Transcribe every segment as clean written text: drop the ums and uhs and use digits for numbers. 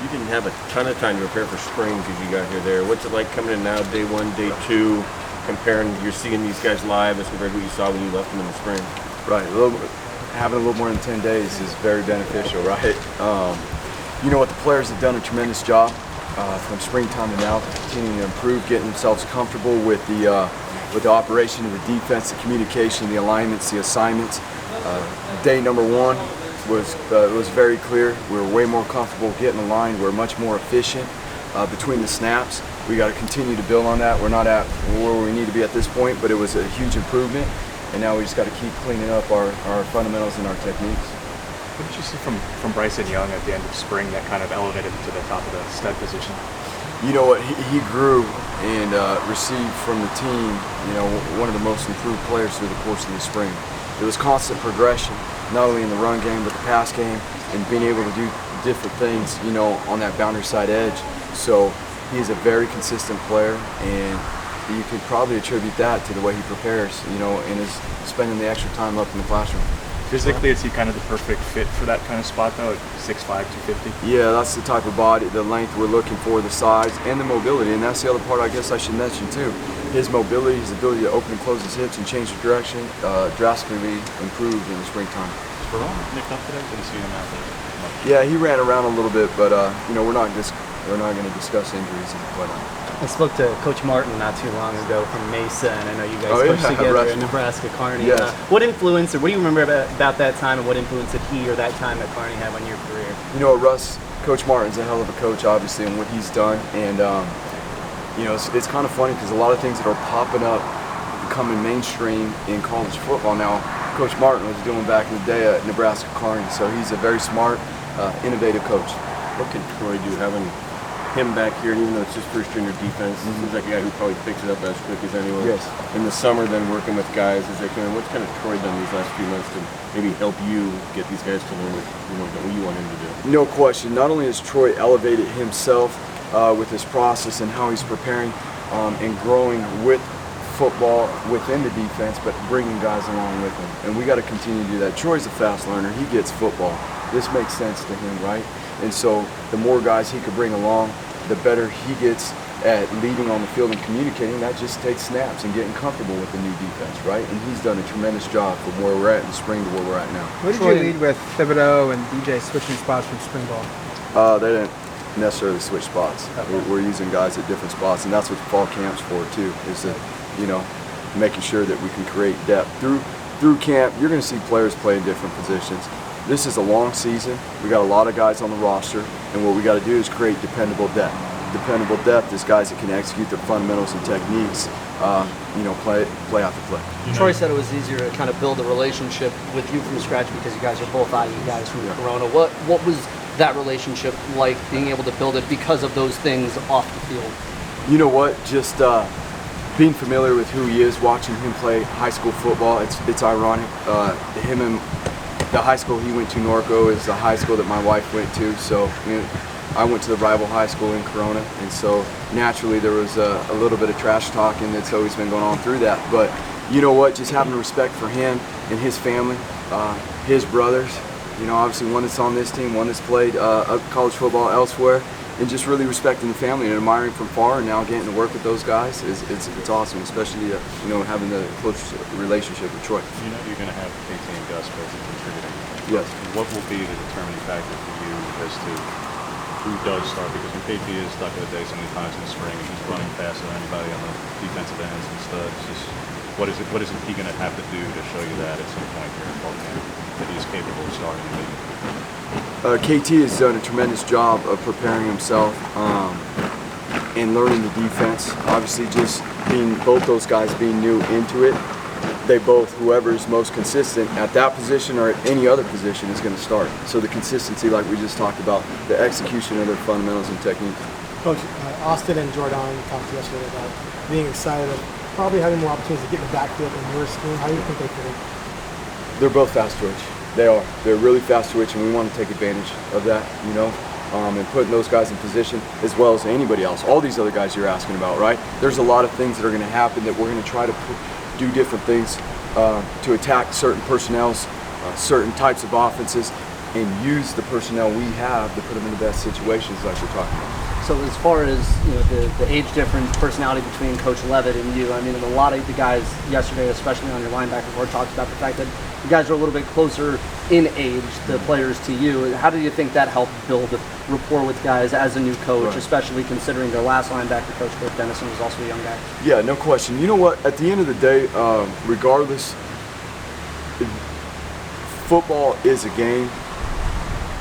you didn't have a ton of time to prepare for spring because you got here there. What's it like coming in now, day one, day two, comparing, you're seeing these guys live as compared to what you saw when you left them in the spring? Right, having a little more than 10 days is very beneficial, right? You know what, the players have done a tremendous job from springtime to now, continuing to improve, getting themselves comfortable with the operation of the defense, the communication, the alignments, the assignments. Day number one was very clear. We were way more comfortable getting aligned. We're much more efficient between the snaps. We got to continue to build on that. We're not at where we need to be at this point, but it was a huge improvement. And now we just got to keep cleaning up our fundamentals and our techniques. What did you see from Bryson Young at the end of spring that kind of elevated him to the top of the stud position? You know what, he grew and received from the team, you know, one of the most improved players through the course of the spring. It was constant progression, not only in the run game, but the pass game, and being able to do different things, you know, on that boundary side edge. So he is a very consistent player, and you could probably attribute that to the way he prepares, you know, and is spending the extra time up in the classroom. Physically, is he kind of the perfect fit for that kind of spot, though, at 6'5", 250? Yeah, that's the type of body, the length we're looking for, the size, and the mobility. And that's the other part I guess I should mention, too. His mobility, his ability to open and close his hips and change the direction, drastically improved in the springtime. Was Ferrone nicked up today? Didn't see him out there. Yeah, he ran around a little bit, but, you know, we're not going to discuss injuries and whatnot. I spoke to Coach Martin not too long ago from Mesa, and I know you guys coached together at Nebraska Kearney. Yes. What influence, or what do you remember about that time, and what influence did he or that time at Kearney have on your career? You know, Coach Martin's a hell of a coach, obviously, and what he's done. And, you know, it's kind of funny because a lot of things that are popping up, becoming mainstream in college football now, Coach Martin was doing back in the day at Nebraska Kearney. So he's a very smart, innovative coach. What can Troy do having him back here, and even though it's just first year in your defense, seems like a guy who probably picks it up as quick as anyone. Yes. In the summer, then working with guys, is like, what's kind of Troy done these last few months to maybe help you get these guys to learn what you want him to do? No question. Not only has Troy elevated himself with his process and how he's preparing and growing with football within the defense, but bringing guys along with him. And we got to continue to do that. Troy's a fast learner. He gets football. This makes sense to him, right? And so the more guys he could bring along, the better he gets at leading on the field and communicating. That just takes snaps and getting comfortable with the new defense, right? And he's done a tremendous job from where we're at in the spring to where we're at now. What did you lead with Thibodeau and DJ switching spots from spring ball? They didn't necessarily switch spots. Okay. We're using guys at different spots, and that's what the fall camp's for too, is that, you know, making sure that we can create depth. Through camp, you're going to see players play in different positions. This is a long season. We got a lot of guys on the roster, and what we got to do is create dependable depth. Dependable depth is guys that can execute their fundamentals and techniques, you know, play after play. Troy said it was easier to kind of build a relationship with you from scratch because you guys are both IU guys from Corona. What was that relationship like, being able to build it because of those things off the field? You know what? Just being familiar with who he is, watching him play high school football, it's ironic. Him and the high school he went to, Norco, is the high school that my wife went to. So I went to the rival high school in Corona, and so naturally there was a little bit of trash talking that's always been going on through that. But you know what? Just having respect for him and his family, his brothers. You know, obviously one that's on this team, one that's played college football elsewhere, and just really respecting the family and admiring from far, and now getting to work with those guys it's awesome, especially you know, having the close relationship with Troy. You know you're going to have KT and Gus both contributing. Yes. What will be the determining factor for you as to who does start? Because when KT is stuck in the day so many times in the spring, and he's running faster than anybody on the defensive ends and studs, just what is he going to have to do to show you that at some point here in fall camp that he's capable of starting the league? KT has done a tremendous job of preparing himself and learning the defense. Obviously, just being both those guys being new into it, they both, whoever's most consistent at that position or at any other position is going to start. So the consistency, like we just talked about, the execution of their fundamentals and techniques. Coach, Austin and Jordan talked yesterday about being excited of probably having more opportunities to get in the backfield in your scheme. How do you think they fit in? They're both fast twitch. They are. They're really fast twitch, and we want to take advantage of that, you know, and putting those guys in position as well as anybody else. All these other guys you're asking about, right? There's a lot of things that are going to happen that we're going to try to do different things to attack certain personnels, certain types of offenses. and use the personnel we have to put them in the best situations like we're talking about. So as far as the age difference, personality between Coach Levitt and you, I mean, a lot of the guys yesterday, especially on your linebacker board, talked about the fact that you guys are a little bit closer in age, the players, to you. How do you think that helped build rapport with guys as a new coach, Right. especially considering their last linebacker coach, Coach Dennison, was also a young guy? Yeah, no question. You know what? At the end of the day, regardless, football is a game.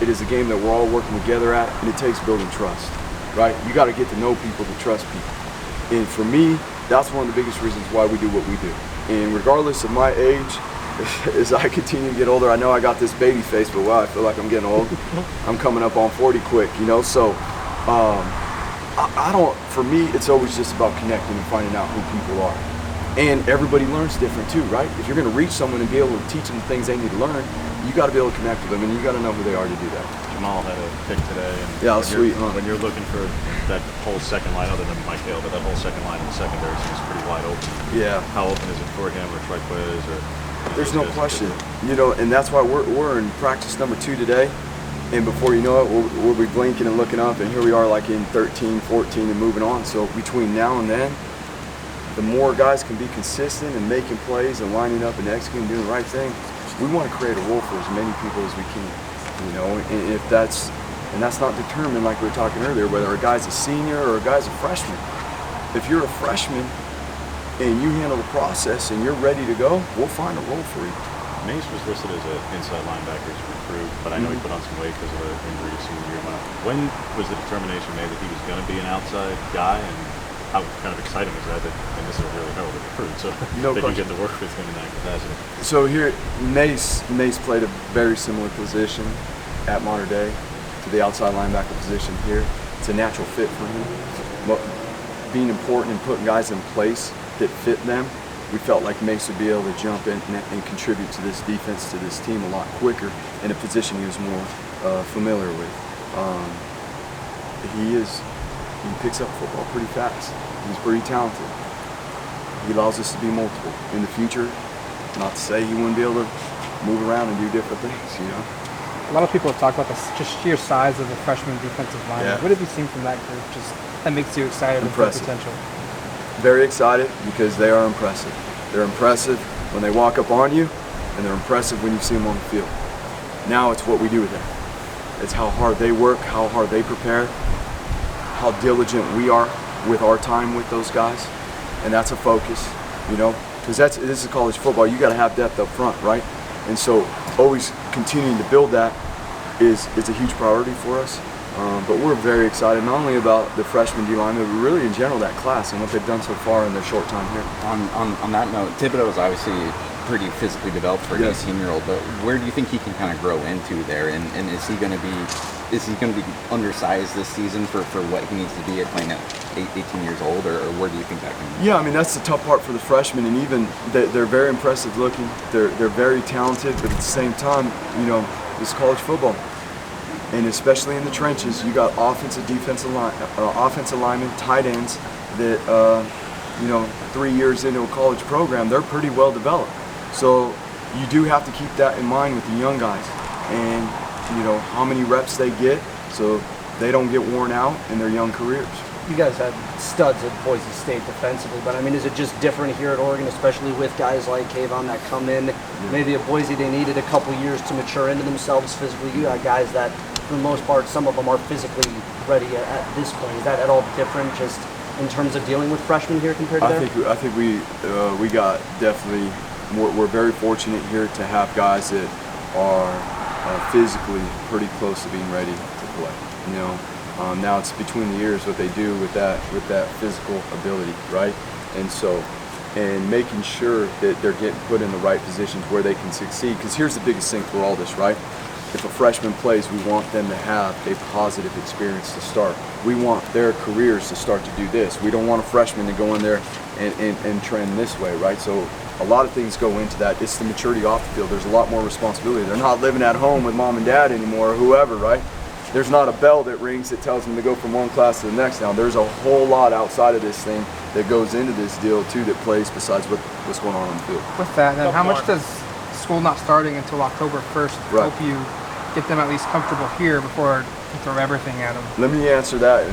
It is a game that we're all working together at, and it takes building trust, right? You got to get to know people to trust people. And for me, that's one of the biggest reasons why we do what we do. And regardless of my age, as I continue to get older, I know I got this baby face, but wow, I feel like I'm getting old. I'm coming up on 40 quick, So I don't, for me, it's always just about connecting and finding out who people are. And everybody learns different too, right? If you're going to reach someone and be able to teach them the things they need to learn, you got to be able to connect with them, and you got to know who they are to do that. Jamal had a pick today. And Yeah, sweet, huh? When you're looking for that whole second line, other than Mike Hale, but that whole second line in the secondary seems pretty wide open. Yeah. How open is it for him or Troy Quiz or? There's no question, and that's why we're in practice number 2 today, and before you know it, we'll be blinking and looking up, and here we are like in 13, 14, and moving on. So between now and then, the more guys can be consistent and making plays and lining up and executing, doing the right thing, we want to create a role for as many people as we can, and if that's not determined, like we were talking earlier, whether a guy's a senior or a guy's a freshman. If you're a freshman and you handle the process and you're ready to go, we'll find a role for you. Mace was listed as an inside linebackers recruit, but I know he put on some weight because of an injury senior year. When was the determination made that he was going to be an outside guy, and how kind of exciting is that? And this is a really hell of a recruit, so No that you question. get to work with him in that capacity. So here, Mace played a very similar position at Mater Dei to the outside linebacker position here. It's a natural fit for him. But being important and putting guys in place that fit them, we felt like Mace would be able to jump in and contribute to this defense, to this team a lot quicker in a position he was more familiar with. He picks up football pretty fast. He's pretty talented. He allows us to be multiple. In the future, not to say he wouldn't be able to move around and do different things, A lot of people have talked about just sheer size of the freshman defensive line. Yeah. What have you seen from that group? Just that makes you excited about Impressive. potential. Very excited because they are impressive. They're impressive when they walk up on you, and they're impressive when you see them on the field. Now it's what we do with them. It's how hard they work, how hard they prepare, how diligent we are with our time with those guys, and that's a focus, because this is college football. You got to have depth up front, right? And so always continuing to build that is a huge priority for us. But we're very excited not only about the freshman D-line, but really in general that class and what they've done so far in their short time here. On that note, Thibodeau is obviously pretty physically developed for an 18-year-old, but where do you think he can kind of grow into there? And is he going to be undersized this season for what he needs to be at playing at 18 years old, or where do you think that can? Yeah, I mean that's the tough part for the freshmen, and even they're very impressive looking. They're very talented, but at the same time, it's college football. And especially in the trenches, you got offensive linemen, tight ends that, 3 years into a college program, they're pretty well developed. So you do have to keep that in mind with the young guys and, how many reps they get so they don't get worn out in their young careers. You guys had studs at Boise State defensively, but I mean, is it just different here at Oregon, especially with guys like Kayvon that come in? Maybe at Boise they needed a couple years to mature into themselves physically. You got guys that, for the most part, some of them are physically ready at this point. Is that at all different, just in terms of dealing with freshmen here compared to there? I think we got definitely. We're very fortunate here to have guys that are physically pretty close to being ready to play. Now it's between the ears what they do with that physical ability, right? And making sure that they're getting put in the right positions where they can succeed. Because here's the biggest thing for all this, right? If a freshman plays, we want them to have a positive experience to start. We want their careers to start to do this. We don't want a freshman to go in there and trend this way, right? So a lot of things go into that. It's the maturity off the field. There's a lot more responsibility. They're not living at home with mom and dad anymore, or whoever, right? There's not a bell that rings that tells them to go from one class to the next now. There's a whole lot outside of this thing that goes into this deal too that plays besides what's going on the field. With that, then how much does school not starting until October 1st help you get them at least comfortable here before you throw everything at them? Let me answer that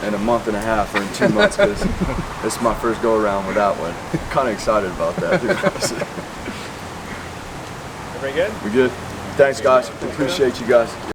in a month and a half or in 2 months, because this is my first go around with that one. Kind of excited about that. Everybody good? We good? Thanks, guys. Appreciate you guys.